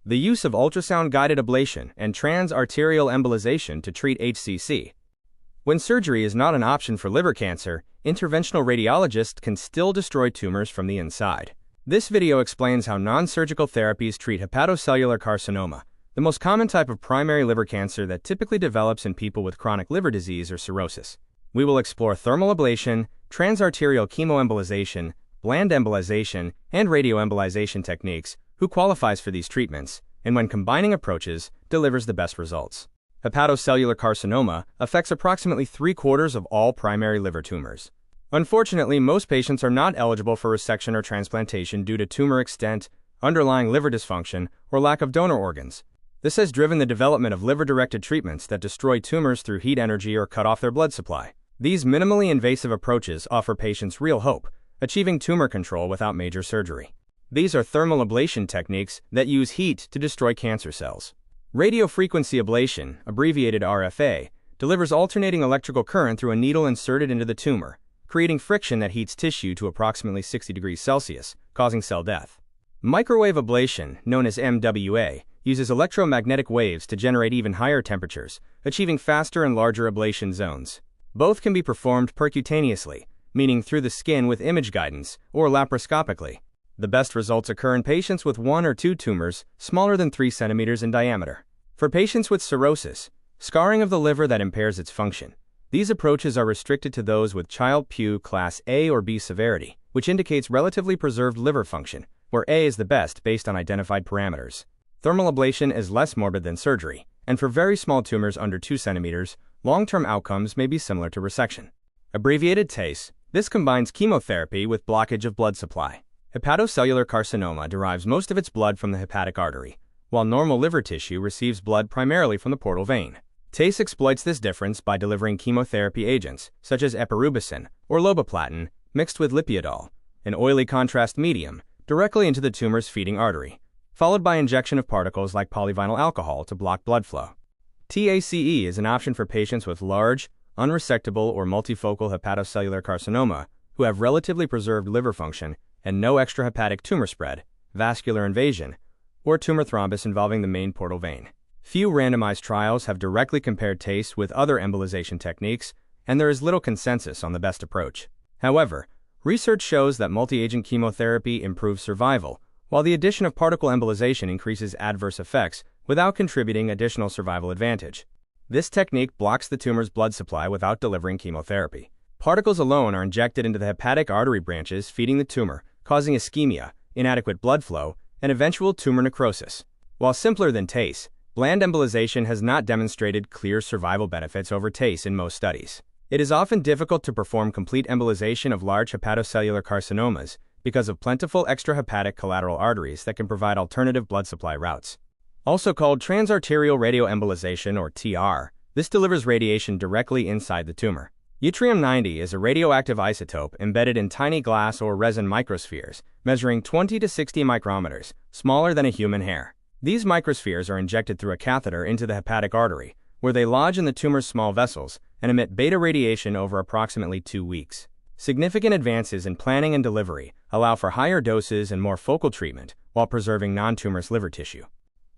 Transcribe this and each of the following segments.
The use of ultrasound-guided ablation and transarterial embolization to treat HCC. When surgery is not an option for liver cancer, interventional radiologists can still destroy tumors from the inside. This video explains how nonsurgical therapies treat hepatocellular carcinoma, the most common type of primary liver cancer that typically develops in people with chronic liver disease or cirrhosis. We will explore thermal ablation, transarterial chemoembolization, bland embolization, and radioembolization techniques, who qualifies for these treatments, and when combining approaches, delivers the best results. Hepatocellular carcinoma affects approximately 3/4 of all primary liver tumors. Unfortunately, most patients are not eligible for resection or transplantation due to tumor extent, underlying liver dysfunction, or lack of donor organs. This has driven the development of liver-directed treatments that destroy tumors through heat energy or cut off their blood supply. These minimally invasive approaches offer patients real hope, achieving tumor control without major surgery. These are thermal ablation techniques that use heat to destroy cancer cells. Radiofrequency ablation, abbreviated RFA, delivers alternating electrical current through a needle inserted into the tumor, creating friction that heats tissue to approximately 60 degrees Celsius, causing cell death. Microwave ablation, known as MWA, uses electromagnetic waves to generate even higher temperatures, achieving faster and larger ablation zones. Both can be performed percutaneously, meaning through the skin with image guidance, or laparoscopically. The best results occur in patients with 1 or 2 tumors smaller than 3 centimeters in diameter. For patients with cirrhosis, scarring of the liver that impairs its function, these approaches are restricted to those with Child-Pugh class A or B severity, which indicates relatively preserved liver function, where A is the best based on identified parameters. Thermal ablation is less morbid than surgery, and for very small tumors under 2 centimeters, long-term outcomes may be similar to resection. Abbreviated TACE, this combines chemotherapy with blockage of blood supply. Hepatocellular carcinoma derives most of its blood from the hepatic artery, while normal liver tissue receives blood primarily from the portal vein. TACE exploits this difference by delivering chemotherapy agents, such as epirubicin or lobaplatin, mixed with lipiodol, an oily contrast medium, directly into the tumor's feeding artery, followed by injection of particles like polyvinyl alcohol to block blood flow. TACE is an option for patients with large, unresectable or multifocal hepatocellular carcinoma who have relatively preserved liver function and no extrahepatic tumor spread, vascular invasion, or tumor thrombus involving the main portal vein. Few randomized trials have directly compared TACE with other embolization techniques, and there is little consensus on the best approach. However, research shows that multi-agent chemotherapy improves survival, while the addition of particle embolization increases adverse effects without contributing additional survival advantage. This technique blocks the tumor's blood supply without delivering chemotherapy. Particles alone are injected into the hepatic artery branches feeding the tumor, causing ischemia, inadequate blood flow, and eventual tumor necrosis. While simpler than TACE, bland embolization has not demonstrated clear survival benefits over TACE in most studies. It is often difficult to perform complete embolization of large hepatocellular carcinomas because of plentiful extrahepatic collateral arteries that can provide alternative blood supply routes. Also called transarterial radioembolization or TR, this delivers radiation directly inside the tumor. Yttrium-90 is a radioactive isotope embedded in tiny glass or resin microspheres, measuring 20 to 60 micrometers, smaller than a human hair. These microspheres are injected through a catheter into the hepatic artery, where they lodge in the tumor's small vessels and emit beta radiation over approximately 2 weeks. Significant advances in planning and delivery allow for higher doses and more focal treatment while preserving non-tumorous liver tissue.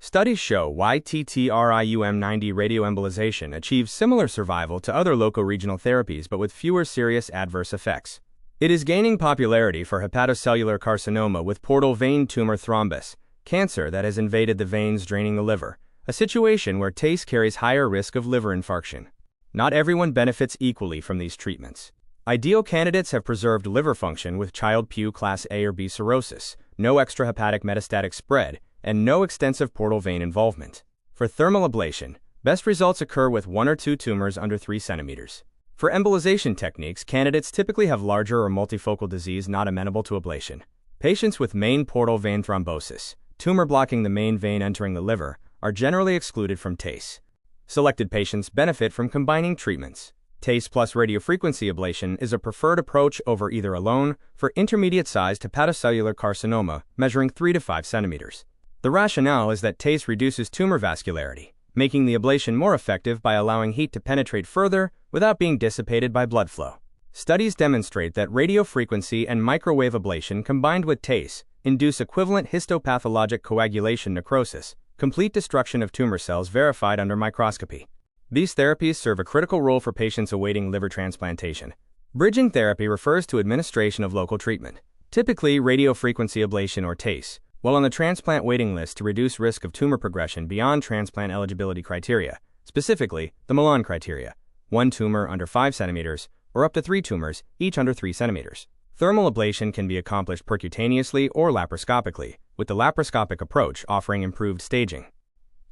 Studies show yttrium-90 radioembolization achieves similar survival to other locoregional therapies but with fewer serious adverse effects. It is gaining popularity for hepatocellular carcinoma with portal vein tumor thrombus, cancer that has invaded the veins draining the liver, a situation where TACE carries higher risk of liver infarction. Not everyone benefits equally from these treatments. Ideal candidates have preserved liver function with Child-Pugh class A or B cirrhosis, no extrahepatic metastatic spread, and no extensive portal vein involvement. For thermal ablation, best results occur with 1 or 2 tumors under 3 centimeters. For embolization techniques, candidates typically have larger or multifocal disease not amenable to ablation. Patients with main portal vein thrombosis, tumor blocking the main vein entering the liver, are generally excluded from TACE. Selected patients benefit from combining treatments. TACE plus radiofrequency ablation is a preferred approach over either alone for intermediate-sized hepatocellular carcinoma measuring 3 to 5 centimeters. The rationale is that TACE reduces tumor vascularity, making the ablation more effective by allowing heat to penetrate further without being dissipated by blood flow. Studies demonstrate that radiofrequency and microwave ablation combined with TACE induce equivalent histopathologic coagulation necrosis, complete destruction of tumor cells verified under microscopy. These therapies serve a critical role for patients awaiting liver transplantation. Bridging therapy refers to administration of local treatment, typically radiofrequency ablation or TACE, while on the transplant waiting list to reduce risk of tumor progression beyond transplant eligibility criteria, specifically the Milan criteria, 1 tumor under 5 centimeters, or up to 3 tumors, each under 3 centimeters. Thermal ablation can be accomplished percutaneously or laparoscopically, with the laparoscopic approach offering improved staging.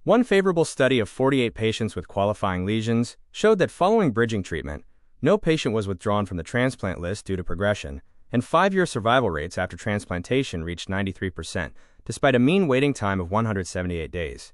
One favorable study of 48 patients with qualifying lesions showed that following bridging treatment, no patient was withdrawn from the transplant list due to progression, and 5-year survival rates after transplantation reached 93%, despite a mean waiting time of 178 days.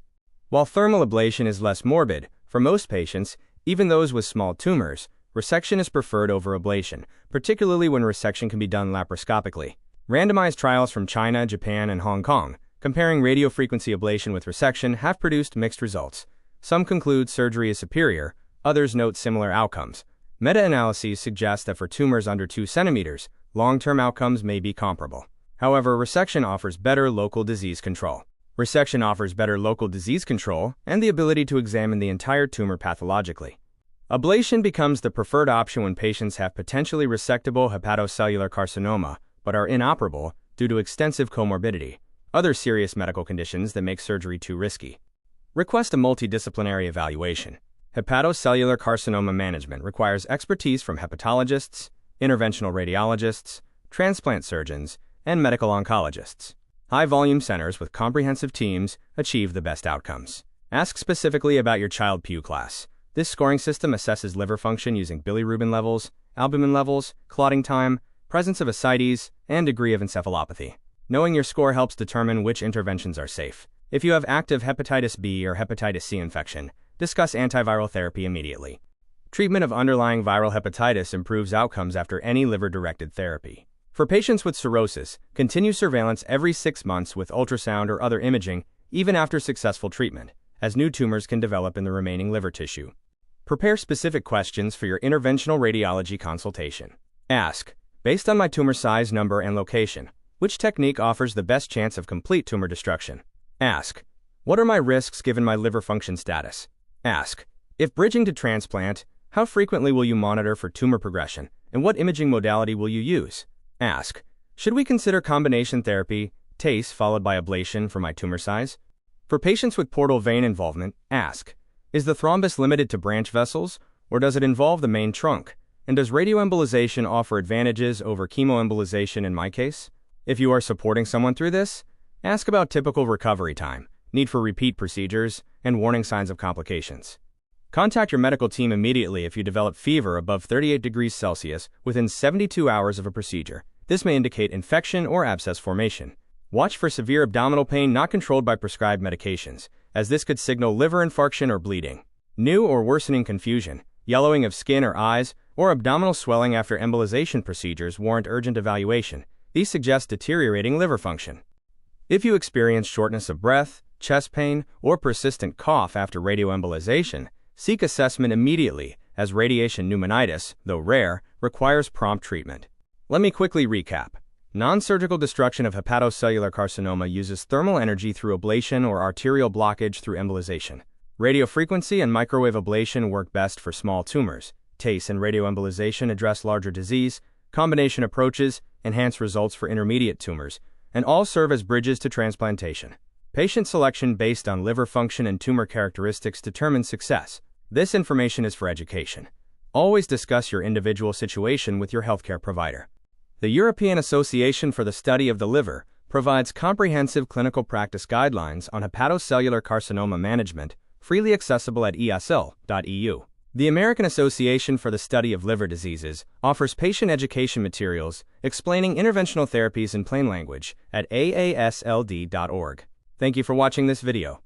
While thermal ablation is less morbid, for most patients, even those with small tumors, resection is preferred over ablation, particularly when resection can be done laparoscopically. Randomized trials from China, Japan, and Hong Kong, comparing radiofrequency ablation with resection, have produced mixed results. Some conclude surgery is superior, others note similar outcomes. Meta-analyses suggest that for tumors under 2 centimeters, long-term outcomes may be comparable. However, resection offers better local disease control. Resection offers better local disease control and the ability to examine the entire tumor pathologically. Ablation becomes the preferred option when patients have potentially resectable hepatocellular carcinoma but are inoperable due to extensive comorbidity, other serious medical conditions that make surgery too risky. Request a multidisciplinary evaluation. Hepatocellular carcinoma management requires expertise from hepatologists, interventional radiologists, transplant surgeons, and medical oncologists. High-volume centers with comprehensive teams achieve the best outcomes. Ask specifically about your child PU class. This scoring system assesses liver function using bilirubin levels, albumin levels, clotting time, presence of ascites, and degree of encephalopathy. Knowing your score helps determine which interventions are safe. If you have active hepatitis B or hepatitis C infection, discuss antiviral therapy immediately. Treatment of underlying viral hepatitis improves outcomes after any liver-directed therapy. For patients with cirrhosis, continue surveillance every 6 months with ultrasound or other imaging, even after successful treatment, as new tumors can develop in the remaining liver tissue. Prepare specific questions for your interventional radiology consultation. Ask, based on my tumor size, number, and location, which technique offers the best chance of complete tumor destruction? Ask, what are my risks given my liver function status? Ask, if bridging to transplant, how frequently will you monitor for tumor progression, and what imaging modality will you use? Ask, should we consider combination therapy, TACE followed by ablation for my tumor size? For patients with portal vein involvement, ask, is the thrombus limited to branch vessels, or does it involve the main trunk? And does radioembolization offer advantages over chemoembolization in my case? If you are supporting someone through this, ask about typical recovery time, need for repeat procedures, and warning signs of complications. Contact your medical team immediately if you develop fever above 38 degrees Celsius within 72 hours of a procedure. This may indicate infection or abscess formation. Watch for severe abdominal pain not controlled by prescribed medications, as this could signal liver infarction or bleeding. New or worsening confusion, yellowing of skin or eyes, or abdominal swelling after embolization procedures warrant urgent evaluation. These suggest deteriorating liver function. If you experience shortness of breath, chest pain, or persistent cough after radioembolization, seek assessment immediately, as radiation pneumonitis, though rare, requires prompt treatment. Let me quickly recap. Nonsurgical destruction of hepatocellular carcinoma uses thermal energy through ablation or arterial blockage through embolization. Radiofrequency and microwave ablation work best for small tumors. TACE and radioembolization address larger disease. Combination approaches enhance results for intermediate tumors, and all serve as bridges to transplantation. Patient selection based on liver function and tumor characteristics determines success. This information is for education. Always discuss your individual situation with your healthcare provider. The European Association for the Study of the Liver provides comprehensive clinical practice guidelines on hepatocellular carcinoma management, freely accessible at esl.eu. The American Association for the Study of Liver Diseases offers patient education materials explaining interventional therapies in plain language at aasld.org. Thank you for watching this video.